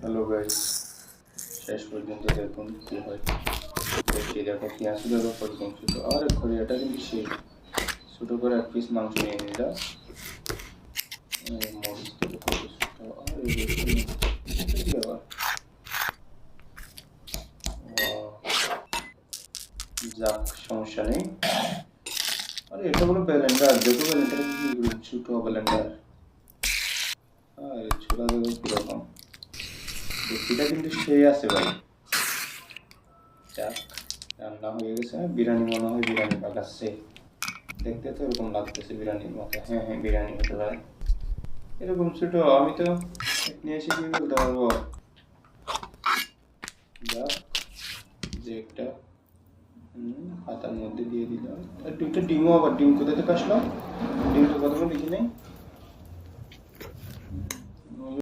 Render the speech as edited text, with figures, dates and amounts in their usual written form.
Hello guys, শেষ পর্যন্ত দেখুন কি হয়। দেখি দেখো পেঁয়াজ দেখো কতক্ষণ ছোট। আরে ঘরে এটা কিন্তু সেই ছোট করে এক পিস মাংস নিয়ে নিলাম। মরিচ দেখো কত ছোট। আরে রসুন এটা কি আবার? যাক, সমস্যা নেই। আরে এটা হলো ব্লেন্ডার, দেখো ব্লেন্ডার কি ছোট ব্লেন্ডার। আরে ছোলা দেখো কিরকম, দেখতে কিন্তু সেই আছে ভাই। যাক, রান্না হয়ে গেছে। বিরিয়ানি মনে হয়, বিরিয়ানি পাকাচ্ছে। দেখতে তো এরকম লাগতেছে বিরিয়ানির মতো। হ্যাঁ হ্যাঁ, বিরিয়ানি হতে পারে। এরকম ছোট আমি তো নিয়ে এসে কি বলতে পারবো। যাক, যে একটা হাতার মধ্যে দিয়ে দিলাম। আর দুটো ডিমও, আবার ডিম কোথা থেকে আসলো? ডিম তো কতক্ষণ দেখি নেই।